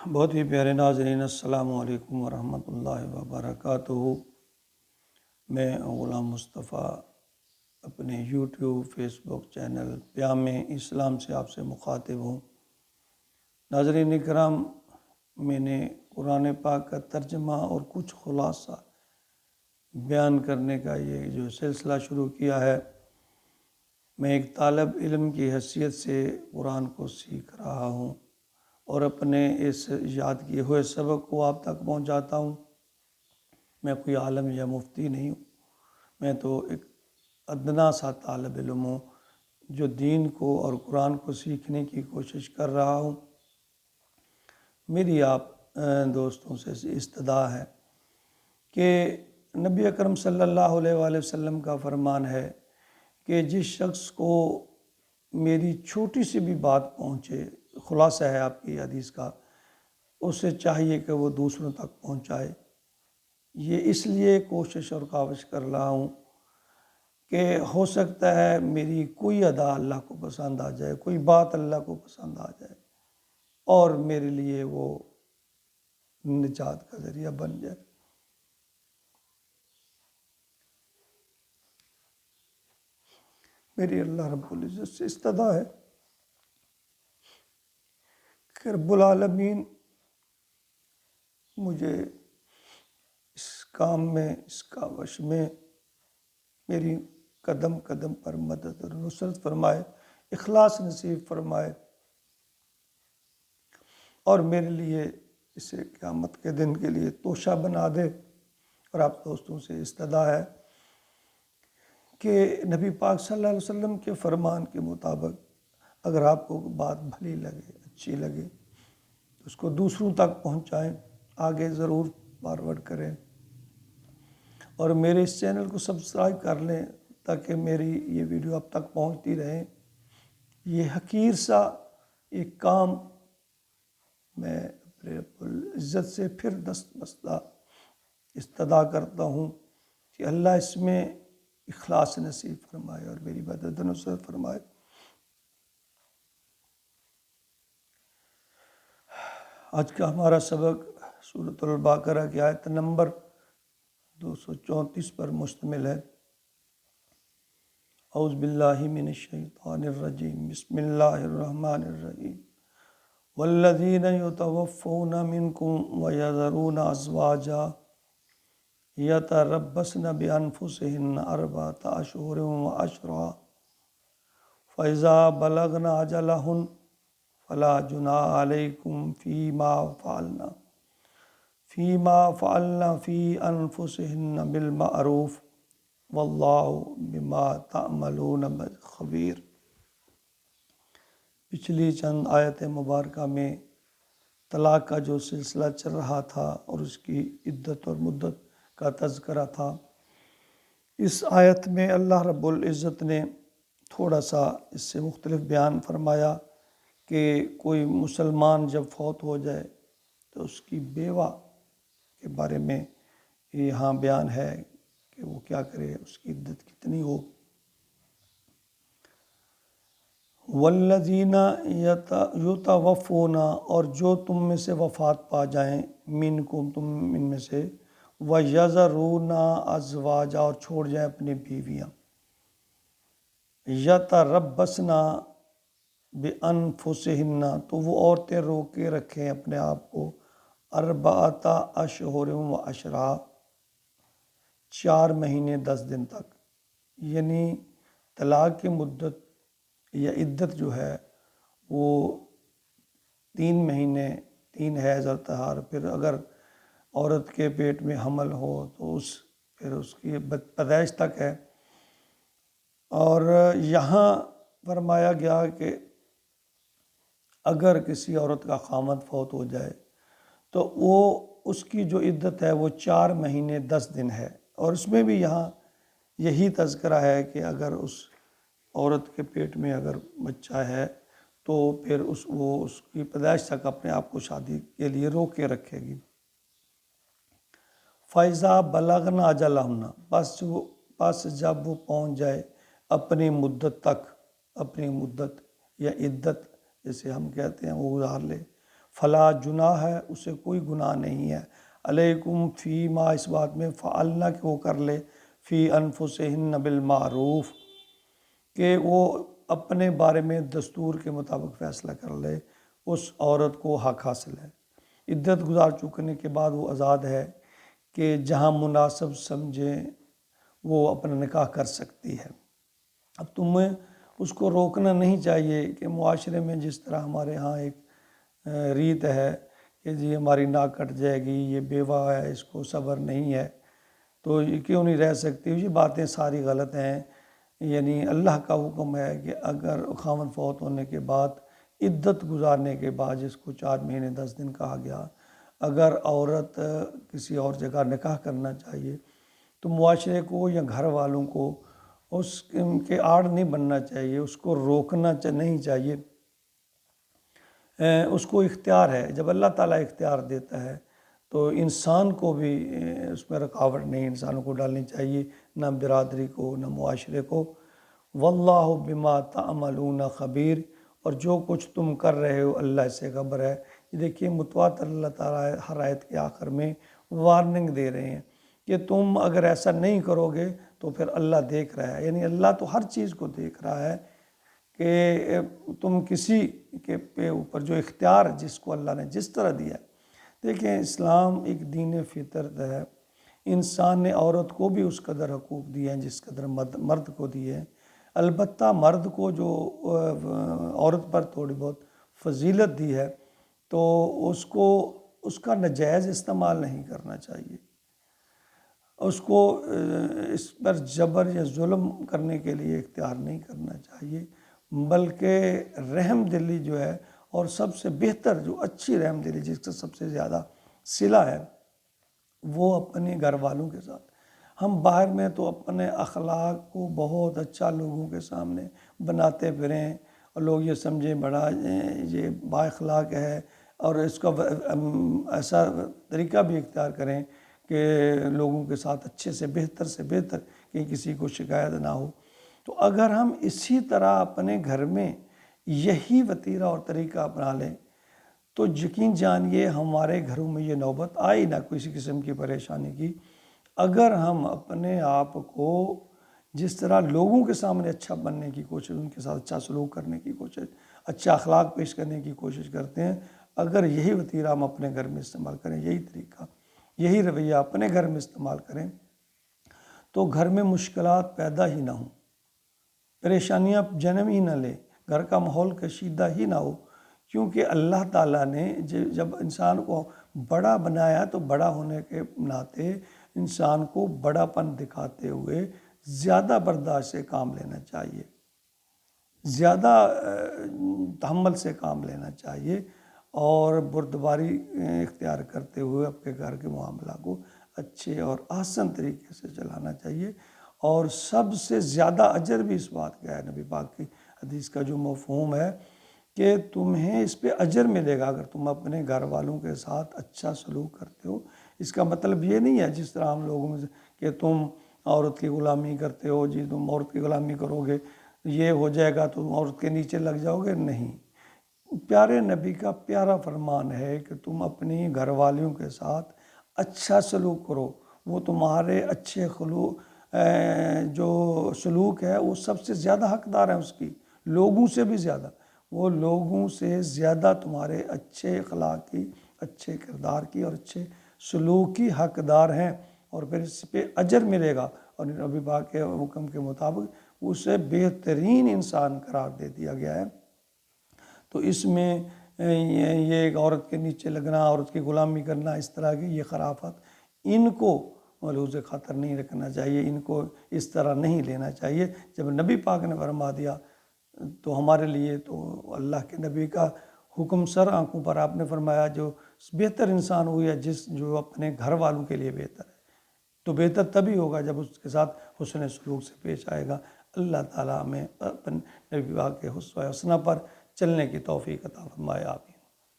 بہت ہی پیارے ناظرین، السلام علیکم ورحمۃ اللہ وبرکاتہ۔ میں غلام مصطفیٰ اپنے یوٹیوب فیس بک چینل پیام اسلام سے آپ سے مخاطب ہوں۔ ناظرین کرام، میں نے قرآن پاک کا ترجمہ اور کچھ خلاصہ بیان کرنے کا یہ جو سلسلہ شروع کیا ہے۔ میں ایک طالب علم کی حیثیت سے قرآن کو سیکھ رہا ہوں اور اپنے اس یاد کیے ہوئے سبق کو آپ تک پہنچاتا ہوں۔ میں کوئی عالم یا مفتی نہیں ہوں، میں تو ایک ادنا سا طالب علم ہوں جو دین کو اور قرآن کو سیکھنے کی کوشش کر رہا ہوں۔ میری آپ دوستوں سے استدعا ہے کہ نبی اکرم صلی اللہ علیہ وآلہ وسلم کا فرمان ہے کہ جس شخص کو میری چھوٹی سی بھی بات پہنچے، خلاصہ ہے آپ کی حدیث کا، اسے چاہیے کہ وہ دوسروں تک پہنچائے۔ یہ اس لیے کوشش اور کاوش کر رہا ہوں کہ ہو سکتا ہے میری کوئی ادا اللہ کو پسند آ جائے، کوئی بات اللہ کو پسند آ جائے اور میرے لیے وہ نجات کا ذریعہ بن جائے۔ میری اللہ رب العزت سے استدعا ہے کہ رب العالمین مجھے اس کام میں، اس کاوش میں میری قدم قدم پر مدد اور نصرت فرمائے، اخلاص نصیب فرمائے اور میرے لیے اسے قیامت کے دن کے لیے توشہ بنا دے۔ اور آپ دوستوں سے استدعا ہے کہ نبی پاک صلی اللہ علیہ وسلم کے فرمان کے مطابق اگر آپ کو بات بھلی لگے، اچھی لگے تو اس کو دوسروں تک پہنچائیں، آگے ضرور فارورڈ کریں اور میرے اس چینل کو سبسکرائب کر لیں تاکہ میری یہ ویڈیو اب تک پہنچتی رہے۔ یہ حقیر سا ایک کام میں اپنے رب العزت سے پھر دست بستہ استدعا کرتا ہوں کہ اللہ اس میں اخلاص نصیب فرمائے اور میری مدد نصرت فرمائے۔ آج کا ہمارا سبق سورۃ البقرہ کی آیت نمبر 234 پر مشتمل ہے۔ اعوذ باللہ من الشیطان الرجیم، بسم اللہ الرحمن الرحیم۔ والذین یتوفون منکم ویذرون ازواجا یتربصن بانفسہن اربعۃ اشہر وعشرا فاذا بلغن اجلہن فلا جناح علیکم فیما فعلن فی انفسہن بالمعروف واللہ بما تعملون خبیر۔ پچھلی چند آیت مبارکہ میں طلاق کا جو سلسلہ چل رہا تھا اور اس کی عدت اور مدت کا تذکرہ تھا، اس آیت میں اللہ رب العزت نے تھوڑا سا اس سے مختلف بیان فرمایا کہ کوئی مسلمان جب فوت ہو جائے تو اس کی بیوہ کے بارے میں یہاں بیان ہے کہ وہ کیا کرے، اس کی عدت کتنی ہو۔ والذین یتوفون، اور جو تم میں سے وفات پا جائیں، منکم، تم ان میں سے، ویذرون ازواجا، اور چھوڑ جائیں اپنی بیویاں، یتربصن بانفسہن، تو وہ عورتیں روک کے رکھیں اپنے آپ کو، اربعۃ اشہر وعشرا، 4 مہینے 10 دن تک، یعنی طلاق کی مدت یا عدت جو ہے وہ 3 مہینے، 3 حیض اور طہار، پھر اگر عورت کے پیٹ میں حمل ہو تو پھر اس کی پیدائش تک ہے۔ اور یہاں فرمایا گیا کہ اگر کسی عورت کا خامند فوت ہو جائے تو وہ اس کی جو عدت ہے وہ 4 مہینے 10 دن ہے، اور اس میں بھی یہاں یہی تذکرہ ہے کہ اگر اس عورت کے پیٹ میں اگر بچہ ہے تو پھر وہ اس کی پیدائش تک اپنے آپ کو شادی کے لیے روک کے رکھے گی۔ فَإِذَا بَلَغْنَ أَجَلَهُنَّ، پس جب وہ پہنچ جائے اپنی مدت تک، اپنی مدت یا عدت جسے ہم کہتے ہیں وہ گزار لے، فلا جناح ہے، اسے کوئی گناہ نہیں ہے، علیکم فی ما اس بات میں فعلنا کہ وہ کر لے، فی انفسہن بالمعروف کہ وہ اپنے بارے میں دستور کے مطابق فیصلہ کر لے، اس عورت کو حق حاصل ہے، عدت گزار چکنے کے بعد وہ آزاد ہے کہ جہاں مناسب سمجھے وہ اپنا نکاح کر سکتی ہے۔ اب تمہیں اس کو روکنا نہیں چاہیے کہ معاشرے میں جس طرح ہمارے ہاں ایک ریت ہے کہ جی ہماری ناک کٹ جائے گی، یہ بیوہ ہے، اس کو صبر نہیں ہے تو یہ کیوں نہیں رہ سکتی، یہ باتیں ساری غلط ہیں۔ یعنی اللہ کا حکم ہے کہ اگر خاوند فوت ہونے کے بعد عدت گزارنے کے بعد، جس کو 4 مہینے 10 دن کہا گیا، اگر عورت کسی اور جگہ نکاح کرنا چاہیے تو معاشرے کو یا گھر والوں کو اس کے آڑ نہیں بننا چاہیے، اس کو روکنا نہیں چاہیے۔ اس کو اختیار ہے، جب اللہ تعالیٰ اختیار دیتا ہے تو انسان کو بھی اس میں رکاوٹ نہیں انسانوں کو ڈالنی چاہیے، نہ برادری کو نہ معاشرے کو۔ واللہ بما تعملون خبیر، اور جو کچھ تم کر رہے ہو اللہ سے خبر ہے۔ یہ دیکھیے متواتر اللہ تعالیٰ ہر آیت کے آخر میں وارننگ دے رہے ہیں کہ تم اگر ایسا نہیں کرو گے تو پھر اللہ دیکھ رہا ہے، یعنی اللہ تو ہر چیز کو دیکھ رہا ہے کہ تم کسی کے اوپر جو اختیار جس کو اللہ نے جس طرح دیا ہے۔ دیکھیں اسلام ایک دین فطرت ہے، انسان نے عورت کو بھی اس قدر حقوق دیے ہیں جس قدر مرد کو دیے ہیں، البتہ مرد کو جو عورت پر تھوڑی بہت فضیلت دی ہے تو اس کا ناجائز استعمال نہیں کرنا چاہیے، اس کو اس پر جبر یا ظلم کرنے کے لیے اختیار نہیں کرنا چاہیے، بلکہ رحم دلی جو ہے، اور سب سے بہتر جو اچھی رحم دلی جس کا سب سے زیادہ صلہ ہے وہ اپنے گھر والوں کے ساتھ۔ ہم باہر میں تو اپنے اخلاق کو بہت اچھا لوگوں کے سامنے بناتے پھریں اور لوگ یہ سمجھیں بڑا یہ با اخلاق ہے، اور اس کا ایسا طریقہ بھی اختیار کریں کہ لوگوں کے ساتھ اچھے سے بہتر کہ کسی کو شکایت نہ ہو۔ تو اگر ہم اسی طرح اپنے گھر میں یہی وتیرہ اور طریقہ اپنا لیں تو یقین جانیے ہمارے گھروں میں یہ نوبت آئی نہ کسی قسم کی پریشانی کی۔ اگر ہم اپنے آپ کو جس طرح لوگوں کے سامنے اچھا بننے کی کوشش، ان کے ساتھ اچھا سلوک کرنے کی کوشش، اچھا اخلاق پیش کرنے کی کوشش کرتے ہیں، اگر یہی وتیرہ ہم اپنے گھر میں استعمال کریں، یہی طریقہ یہی رویہ اپنے گھر میں استعمال کریں تو گھر میں مشکلات پیدا ہی نہ ہوں، پریشانیاں جنم ہی نہ لیں، گھر کا ماحول کشیدہ ہی نہ ہو، کیونکہ اللہ تعالیٰ نے جب انسان کو بڑا بنایا تو بڑا ہونے کے ناطے انسان کو بڑا پن دکھاتے ہوئے زیادہ برداشت سے کام لینا چاہیے، زیادہ تحمل سے کام لینا چاہیے، اور بردباری اختیار کرتے ہوئے اپنے گھر کے معاملہ کو اچھے اور احسن طریقے سے چلانا چاہیے۔ اور سب سے زیادہ اجر بھی اس بات کا ہے، نبی پاک کی حدیث کا جو مفہوم ہے کہ تمہیں اس پہ اجر ملے گا اگر تم اپنے گھر والوں کے ساتھ اچھا سلوک کرتے ہو۔ اس کا مطلب یہ نہیں ہے جس طرح ہم لوگوں میں کہ تم عورت کی غلامی کرتے ہو، جی تم عورت کی غلامی کرو گے یہ ہو جائے گا تم عورت کے نیچے لگ جاؤ گے، نہیں۔ پیارے نبی کا پیارا فرمان ہے کہ تم اپنی گھر والیوں کے ساتھ اچھا سلوک کرو، وہ تمہارے اچھے جو سلوک ہے وہ سب سے زیادہ حقدار ہیں اس کی، لوگوں سے بھی زیادہ، وہ لوگوں سے زیادہ تمہارے اچھے اخلاق کی، اچھے کردار کی اور اچھے سلوک کی حقدار ہیں، اور پھر اس پہ اجر ملے گا، اور نبی پاک کے حکم کے مطابق اسے بہترین انسان قرار دے دیا گیا ہے۔ تو اس میں یہ ایک عورت کے نیچے لگنا، عورت کی غلامی کرنا، اس طرح کی یہ خرافات، ان کو ملحوظ خاطر نہیں رکھنا چاہیے، ان کو اس طرح نہیں لینا چاہیے۔ جب نبی پاک نے فرما دیا تو ہمارے لیے تو اللہ کے نبی کا حکم سر آنکھوں پر، آپ نے فرمایا جو بہتر انسان ہوئی ہے جو اپنے گھر والوں کے لیے بہتر ہے، تو بہتر تبھی ہوگا جب اس کے ساتھ حسن سلوک سے پیش آئے گا۔ اللہ تعالیٰ ہمیں اپنے نبی پاک کے حسن حسنہ پر چلنے کی توفیق عطا فرمائے، آمین۔